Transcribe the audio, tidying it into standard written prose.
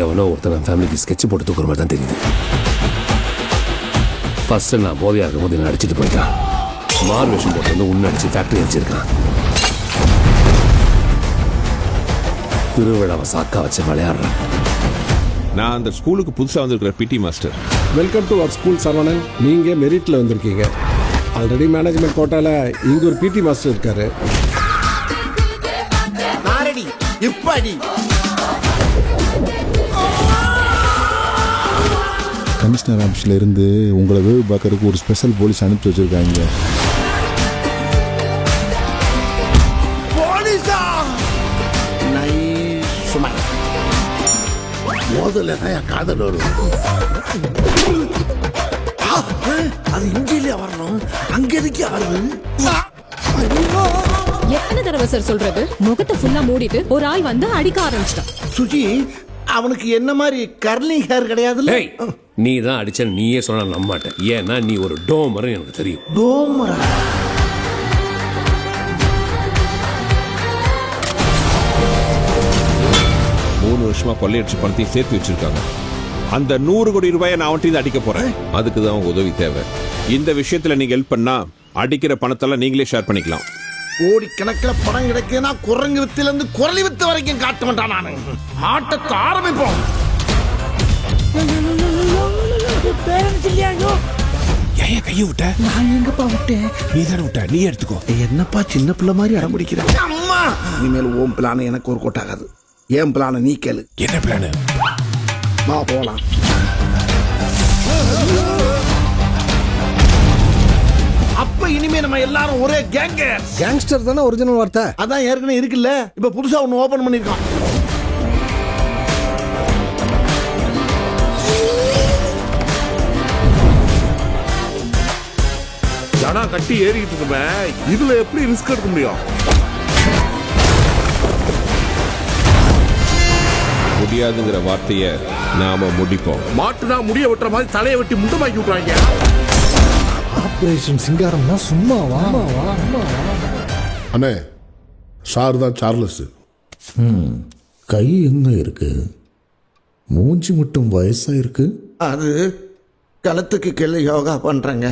எவனோ ஒருத்தர் ஃபேமிலிக்கு ஸ்கெட்ச் போட்டு தூக்குற மாதிரி தான் தெரியுது. ஃபர்ஸ்ட் நான் போதையா இருக்கும் போது என்ன அடிச்சுட்டு போயிட்டான். மார்வேஷன் போட்டு வந்து உன்ன அடிச்சு ஃபேக்டரி அடிச்சிருக்கான். திருவிழாவை சாக்கா வச்சு விளையாடுறேன். நான் அந்த ஸ்கூலுக்கு புதுசாக வந்திருக்கிற PT master. Welcome to our school Saravanan. நீங்கள் மெரிட்டில் வந்திருக்கீங்க. ஆல்ரெடி மேனேஜ்மெண்ட் கோட்டாவில் இங்கே ஒரு பிடி மாஸ்டர் இருக்காரு. கமிஷனர் ஆஃபீஸில் இருந்து உங்களை வேவு பார்க்கறதுக்கு ஒரு ஸ்பெஷல் போலீஸ் அனுப்பிச்சு வச்சுருக்காங்க. மோதல தான் காதல் வரும். அது இந்தியிலே வரணும், அங்க எதுக்கே வருது? எத்தனை தடவை சார் சொல்றது? முகத்தை ஃபுல்லா மூடிட்டு ஒரு ஆள் வந்து அடிக்க ஆரம்பிச்சிட்டான். சுஜி, அவனுக்கு என்ன மாதிரி கர்லிங் ஹேர் கிடையாதுல்ல? நீ தான் அடிச்ச நீயே சொன்ன நம்ப மாட்டேன். ஏன்னா நீ ஒரு டோமர் எனக்கு தெரியும். டோமரா? வருஷமா கொள்ளையடிச்சு பணத்தையும் சேர்த்து வச்சிருக்காங்க. அந்த 100 கோடி ரூபாயை நான் அவன்கிட்ட அடிக்க போறேன். அதுக்கு தான் உதவி தேவை. இந்த விஷயத்துல நீங்க ஹெல்ப் பண்ணா அடிக்கிற பணத்தெல்லாம் நீங்களே ஷேர் பண்ணிக்கலாம். கோடி கணக்கில் பணம் கிடைக்குன்னா குரங்கு வித்துல இருந்து குரலி வித்து வரைக்கும் காட்ட மாட்டான். நானு ஆட்டத்தை ஆரம்பிப்போம். ஏன் கையை விட்ட? நான் எங்கப்பா விட்டேன்? நீ தானே விட்ட, நீ எடுத்துக்கோ. என்னப்பா சின்ன பிள்ளை மாதிரி அடம் பிடிக்கிற? அம்மா, இனிமேல் ஓம் பிளான் எனக்கு ஒரு கோட்டாகாது. ஏன் பிளான நீ கேளு. என்ன பிளான்? வா போலாம். அப்ப இனிமே நம்ம எல்லாரும் ஒரே கேங்கர். கேங்ஸ்டர் தானே ஒரிஜினல் வார்த்தை. அதான் ஏற்கனவே இருக்குல்ல, இப்ப புதுசா ஒன்னு ஓபன் பண்ணிருக்கான். ஜனா கட்டி ஏறிக்கிட்டு இருக்குமே, இதுல எப்படி ரிஸ்க் எடுக்க முடியும்? முடியாதுங்கிற வார்த்தையை நாம முடிப்போம். மாட்டுனா முடிய வெட்டுற மாதிரி தலையை வெட்டி முண்டமாக்கி விட்டுறாங்க. ஆபரேஷன் சிங்காரம்னா சும்மாவா? அண்ணே, சார் தான் சார்லஸ். கை எங்க இருக்கு? மூஞ்சி மட்டும் வயசா இருக்கு. அது களத்துக்கு கீழே யோகா பண்றாங்க.